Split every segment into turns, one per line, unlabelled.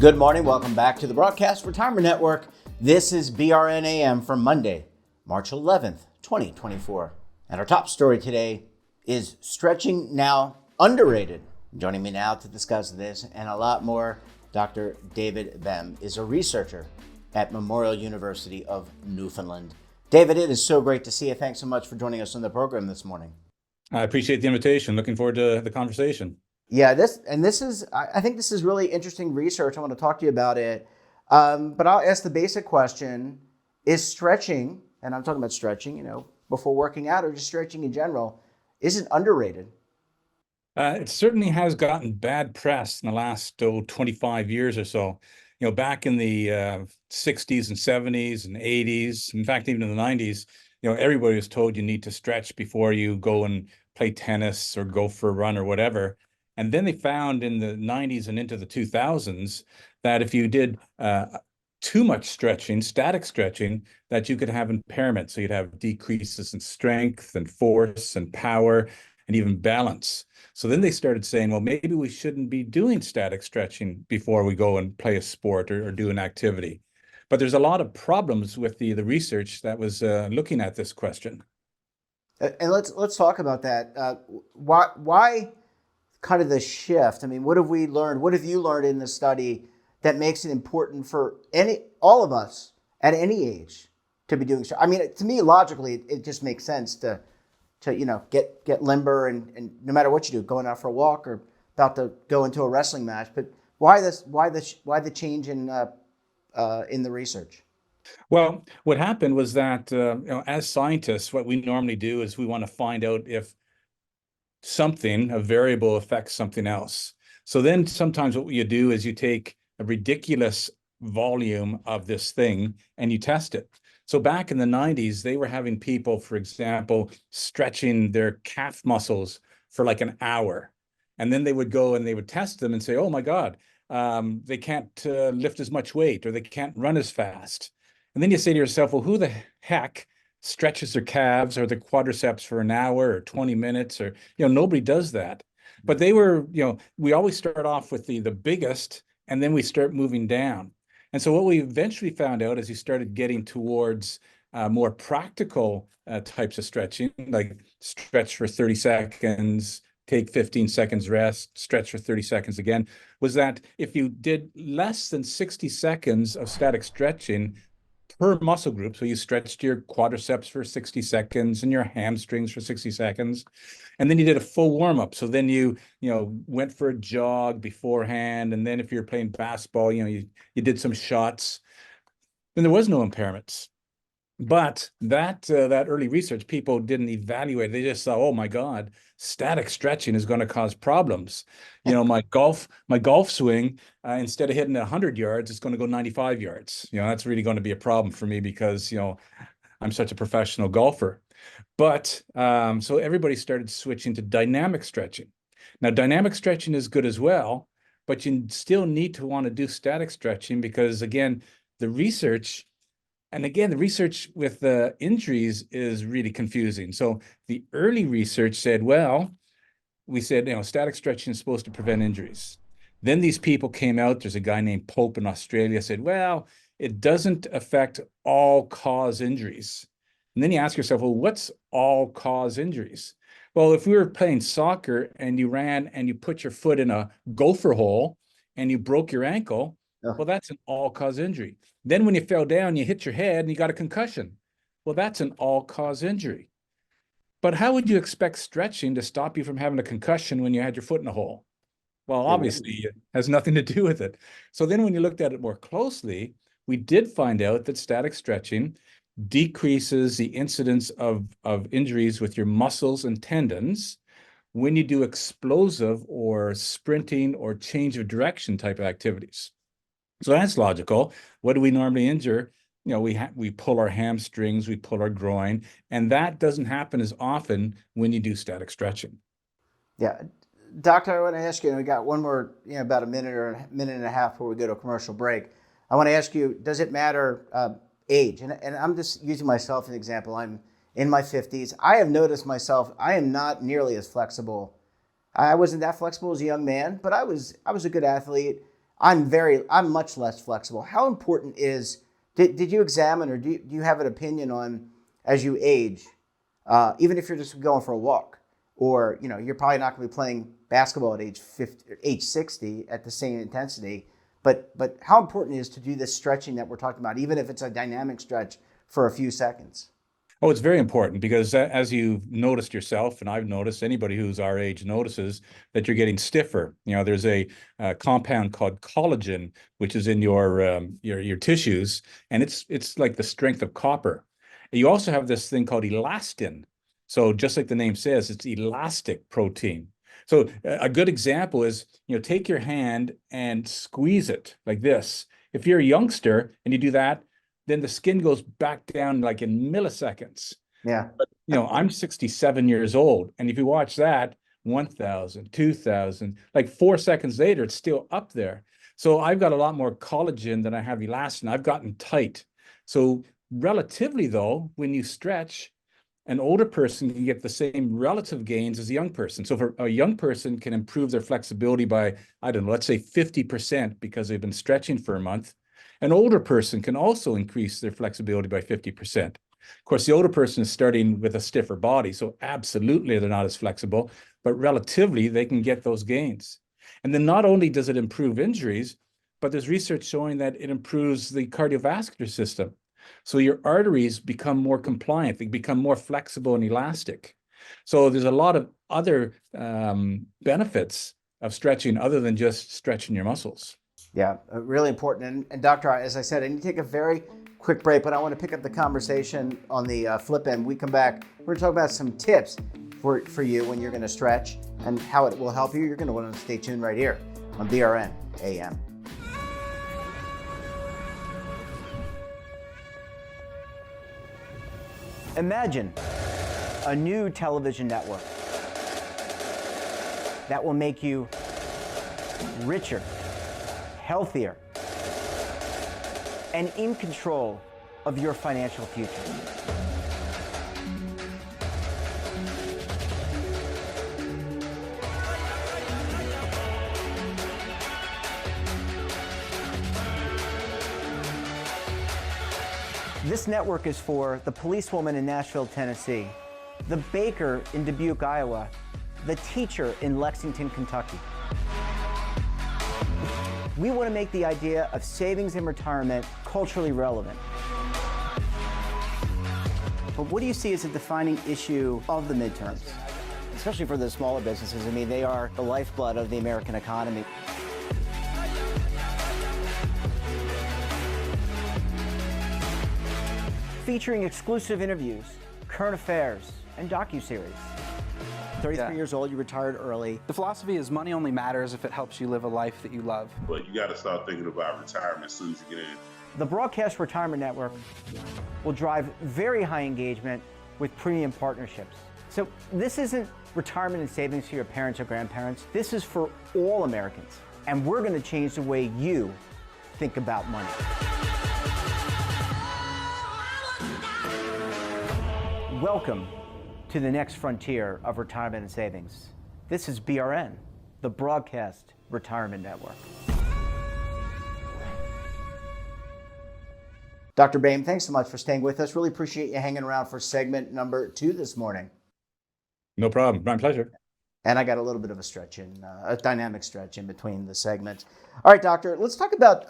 Good morning. Welcome back to the Broadcast Retirement Network. This is BRNAM for Monday, March 11th, 2024. And our top story today is stretching now underrated. Joining me now to discuss this and a lot more, Dr. David Behm is a researcher at Memorial University of Newfoundland. David, it is so great to see you. Thanks so much for joining us on the program this morning.
I appreciate the invitation. Looking forward to the conversation.
Yeah, I think this is really interesting research. I want to talk to you about it. But I'll ask the basic question, is stretching, and I'm talking about stretching, before working out or just stretching in general, is it underrated?
It certainly has gotten bad press in the last 25 years or so. Back in the 60s and 70s and 80s, in fact, even in the 90s, everybody was told you need to stretch before you go and play tennis or go for a run or whatever. And then they found in the 90s and into the 2000s that if you did too much stretching, static stretching, that you could have impairment. So you'd have decreases in strength and force and power and even balance. So then they started saying, well, maybe we shouldn't be doing static stretching before we go and play a sport or do an activity. But there's a lot of problems with the research that was looking at this question.
And let's talk about that. Why kind of the shift? I mean, what have we learned? What have you learned in the study that makes it important for all of us at any age to be doing so? I mean, to me, logically, it just makes sense to get limber and no matter what you do, going out for a walk or about to go into a wrestling match. But why the change in the research?
Well, what happened was that as scientists, what we normally do is we want to find out if a variable affects something else. So then sometimes what you do is you take a ridiculous volume of this thing and you test it. So back in the 90s, they were having people, for example, stretching their calf muscles for like an hour. And then they would go and they would test them and say, oh my God, they can't lift as much weight or they can't run as fast. And then you say to yourself, well, who the heck stretches their calves or their quadriceps for an hour or 20 minutes or, nobody does that. But they were, we always start off with the biggest and then we start moving down. And so what we eventually found out as you started getting towards more practical types of stretching, like stretch for 30 seconds, take 15 seconds rest, stretch for 30 seconds again, was that if you did less than 60 seconds of static stretching per muscle group, so you stretched your quadriceps for 60 seconds and your hamstrings for 60 seconds, and then you did a full warm-up. So then you went for a jog beforehand, and then if you're playing basketball, you did some shots, then there was no impairments. But that early research, people didn't evaluate. They just thought, oh my God, static stretching is going to cause problems. My golf swing, instead of hitting 100 yards, it's going to go 95 yards. That's really going to be a problem for me because, I'm such a professional golfer. But so everybody started switching to dynamic stretching. Now, dynamic stretching is good as well, but you still need to want to do static stretching because, again, the research with the injuries is really confusing. So the early research said, static stretching is supposed to prevent injuries. Then these people came out, there's a guy named Pope in Australia, said, well, it doesn't affect all-cause injuries. And then you ask yourself, well, what's all-cause injuries? Well, if we were playing soccer and you ran and you put your foot in a gopher hole and you broke your ankle, well, that's an all-cause injury. Then when you fell down, you hit your head and you got a concussion. Well, that's an all-cause injury. But how would you expect stretching to stop you from having a concussion when you had your foot in a hole? Well, obviously, it has nothing to do with it. So then when you looked at it more closely, we did find out that static stretching decreases the incidence of injuries with your muscles and tendons when you do explosive or sprinting or change of direction type of activities. So that's logical. What do we normally injure? We pull our hamstrings, we pull our groin, and that doesn't happen as often when you do static stretching.
Yeah. Doctor, I want to ask you, we got one more, about a minute or a minute and a half before we go to a commercial break. I want to ask you, does it matter age? And I'm just using myself as an example. I'm in my 50s. I have noticed myself, I am not nearly as flexible. I wasn't that flexible as a young man, but I was a good athlete. I'm much less flexible. How important is, did you examine, or do you have an opinion on, as you age, even if you're just going for a walk, or, you know, you're probably not going to be playing basketball at age 50, age 60 at the same intensity, but how important is to do this stretching that we're talking about, even if it's a dynamic stretch for a few seconds?
Oh, it's very important because as you've noticed yourself, and I've noticed, anybody who's our age notices that you're getting stiffer. You know, there's a compound called collagen, which is in your tissues, and it's like the strength of copper. And you also have this thing called elastin. So just like the name says, it's elastic protein. So a good example is, you know, take your hand and squeeze it like this. If you're a youngster and you do that, then the skin goes back down like in milliseconds.
Yeah.
But, you know, I'm 67 years old. And if you watch that, 1,000, 2,000, like 4 seconds later, it's still up there. So I've got a lot more collagen than I have elastin. I've gotten tight. So relatively, though, when you stretch, an older person can get the same relative gains as a young person. So for a young person can improve their flexibility by, I don't know, let's say 50% because they've been stretching for a month. An older person can also increase their flexibility by 50%. Of course, the older person is starting with a stiffer body, so absolutely they're not as flexible, but relatively they can get those gains. And then not only does it improve injuries, but there's research showing that it improves the cardiovascular system. So your arteries become more compliant, they become more flexible and elastic. So there's a lot of other benefits of stretching other than just stretching your muscles.
Yeah, really important. And Doctor, as I said, I need to take a very quick break, but I want to pick up the conversation on the flip end. We come back, we're going to talk about some tips for you when you're going to stretch and how it will help you. You're going to want to stay tuned right here on BRN AM. Imagine a new television network that will make you richer, healthier, and in control of your financial future. This network is for the policewoman in Nashville, Tennessee, the baker in Dubuque, Iowa, the teacher in Lexington, Kentucky. We want to make the idea of savings and retirement culturally relevant. But what do you see as a defining issue of the midterms, especially for the smaller businesses? I mean, they are the lifeblood of the American economy. Featuring exclusive interviews, current affairs, and docuseries. 33 years old, you retired early.
The philosophy is money only matters if it helps you live a life that you love.
But you got to start thinking about retirement as soon as you get in.
The Broadcast Retirement Network will drive very high engagement with premium partnerships. So this isn't retirement and savings for your parents or grandparents. This is for all Americans. And we're going to change the way you think about money. Welcome to the next frontier of retirement and savings. This is BRN, the Broadcast Retirement Network. Dr. Behm, thanks so much for staying with us. Really appreciate you hanging around for segment number 2 this morning.
No problem. My pleasure.
And I got a little bit of a stretch in, a dynamic stretch in between the segments. All right, doctor, let's talk about,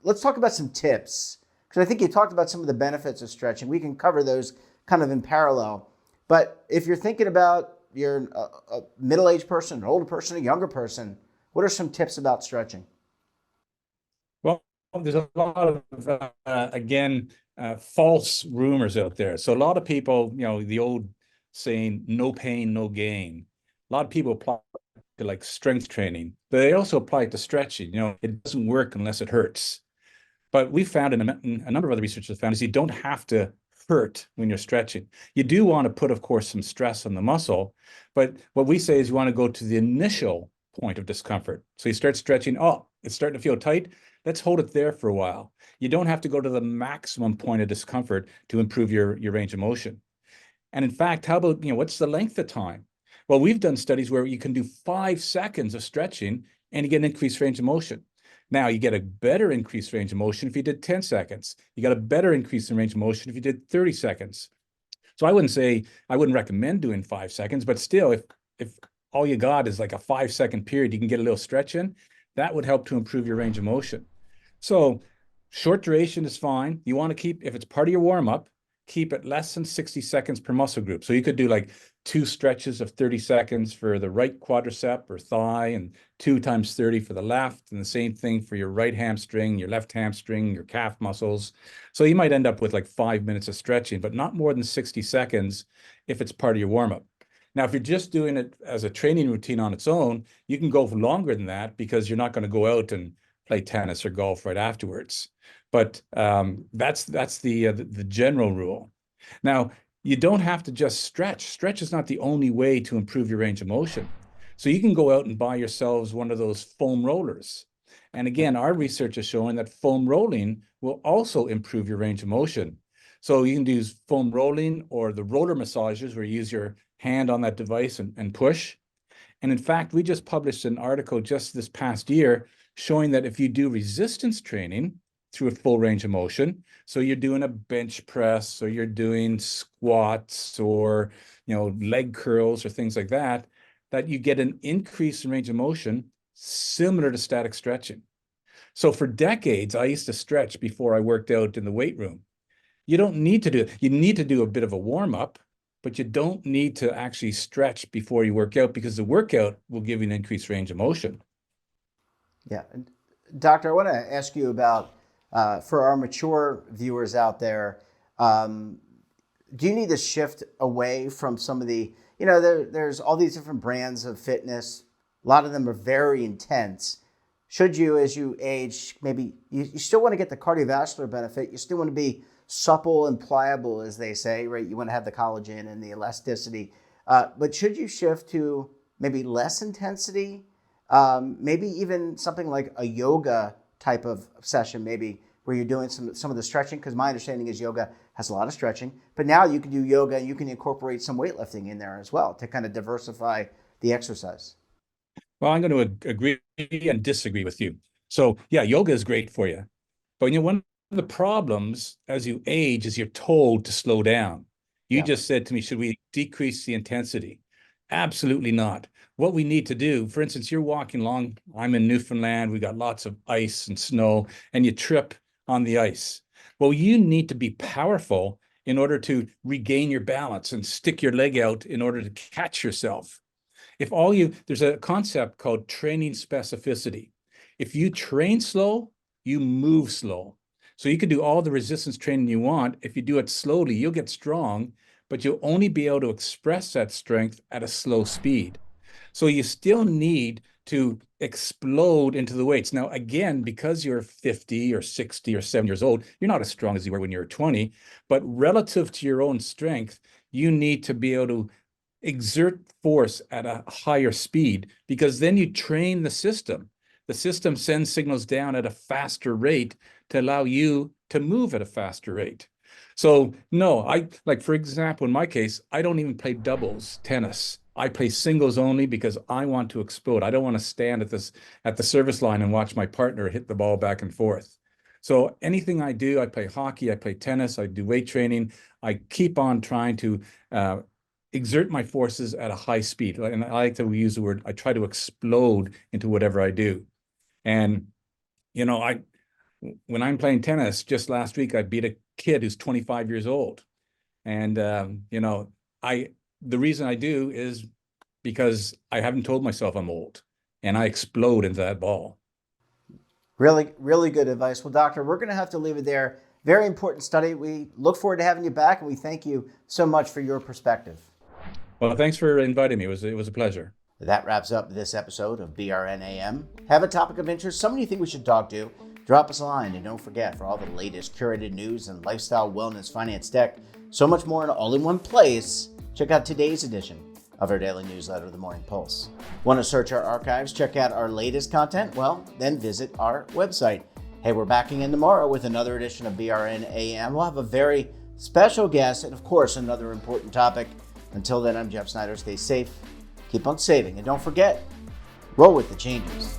let's talk about some tips. Because I think you talked about some of the benefits of stretching. We can cover those kind of in parallel. But if you're thinking about you're a middle-aged person, an older person, a younger person, what are some tips about stretching?
Well, there's a lot of, false rumors out there. So a lot of people, you know, the old saying, no pain, no gain. A lot of people apply to like strength training, but they also apply it to stretching. You know, it doesn't work unless it hurts. But we found, and a number of other researchers found, is you don't have to hurt when you're stretching. You do want to put, of course, some stress on the muscle, but what we say is you want to go to the initial point of discomfort. So you start stretching, oh, it's starting to feel tight. Let's hold it there for a while. You don't have to go to the maximum point of discomfort to improve your range of motion. And in fact, how about, you know, what's the length of time? Well, we've done studies where you can do 5 seconds of stretching and you get an increased range of motion. Now, you get a better increased range of motion if you did 10 seconds. You got a better increase in range of motion if you did 30 seconds. So I wouldn't recommend doing 5 seconds, but still, if all you got is like a 5-second period, you can get a little stretch in, that would help to improve your range of motion. So short duration is fine. You want to keep, if it's part of your warm-up, keep it less than 60 seconds per muscle group. So you could do like 2 stretches of 30 seconds for the right quadricep or thigh, and 2 times 30 for the left, and the same thing for your right hamstring, your left hamstring, your calf muscles. So you might end up with like 5 minutes of stretching, but not more than 60 seconds if it's part of your warm-up. Now, if you're just doing it as a training routine on its own, you can go for longer than that because you're not going to go out and play tennis or golf right afterwards. But that's the general rule. Now, you don't have to just stretch. Stretch is not the only way to improve your range of motion. So you can go out and buy yourselves one of those foam rollers. And again, our research is showing that foam rolling will also improve your range of motion. So you can do foam rolling or the roller massages where you use your hand on that device and push. And in fact, we just published an article just this past year showing that if you do resistance training through a full range of motion, so you're doing a bench press or you're doing squats or leg curls or things like that, that you get an increase in range of motion similar to static stretching. So for decades, I used to stretch before I worked out in the weight room. You don't need to do it. You need to do a bit of a warm-up, but you don't need to actually stretch before you work out because the workout will give you an increased range of motion.
Yeah. Doctor, I want to ask you about, for our mature viewers out there, do you need to shift away from some of the, there's all these different brands of fitness. A lot of them are very intense. Should you, as you age, maybe you still want to get the cardiovascular benefit. You still want to be supple and pliable, as they say, right? You want to have the collagen and the elasticity. But should you shift to maybe less intensity? Maybe even something like a yoga type of session, maybe where you're doing some of the stretching, because my understanding is yoga has a lot of stretching, but now you can do yoga and you can incorporate some weightlifting in there as well to kind of diversify the exercise.
Well, I'm going to agree and disagree with you. So yeah, yoga is great for you. But one of the problems as you age is you're told to slow down. You just said to me, should we decrease the intensity? Absolutely not. What we need to do, for instance, you're walking along, I'm in Newfoundland, we got lots of ice and snow, and you trip on the ice. Well, you need to be powerful in order to regain your balance and stick your leg out in order to catch yourself. There's a concept called training specificity. If you train slow, you move slow. So you can do all the resistance training you want. If you do it slowly, you'll get strong, but you'll only be able to express that strength at a slow speed. So you still need to explode into the weights. Now, again, because you're 50 or 60 or 70 years old, you're not as strong as you were when you were 20, but relative to your own strength, you need to be able to exert force at a higher speed, because then you train the system. The system sends signals down at a faster rate to allow you to move at a faster rate. So no, for example, in my case, I don't even play doubles tennis. I play singles only because I want to explode. I don't want to stand at the service line and watch my partner hit the ball back and forth. So anything I do, I play hockey, I play tennis, I do weight training. I keep on trying to exert my forces at a high speed. And I like to use the word, I try to explode into whatever I do. And, when I'm playing tennis, just last week, I beat a kid who's 25 years old. And, the reason I do is because I haven't told myself I'm old, and I explode into that ball.
Really, really good advice. Well, doctor, we're going to have to leave it there. Very important study. We look forward to having you back, and we thank you so much for your perspective.
Well, thanks for inviting me. It was a pleasure.
That wraps up this episode of BRNAM. Have a topic of interest, someone you think we should talk to, drop us a line. And don't forget, for all the latest curated news and lifestyle, wellness, finance, tech, so much more in all in one place, check out today's edition of our daily newsletter, The Morning Pulse. Want to search our archives, check out our latest content? Well, then visit our website. Hey, we're back again tomorrow with another edition of BRNAM. We'll have a very special guest and, of course, another important topic. Until then, I'm Jeff Snyder. Stay safe, keep on saving, and don't forget, roll with the changes.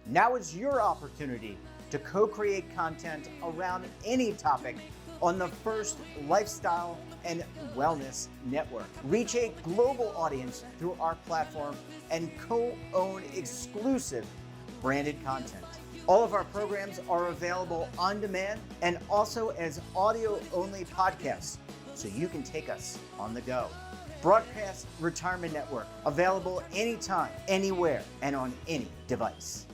Now is your opportunity to co-create content around any topic on the First Lifestyle and Wellness Network. Reach a global audience through our platform and co-own exclusive branded content. All of our programs are available on demand and also as audio-only podcasts, so you can take us on the go. Broadcast Retirement Network, available anytime, anywhere, and on any device.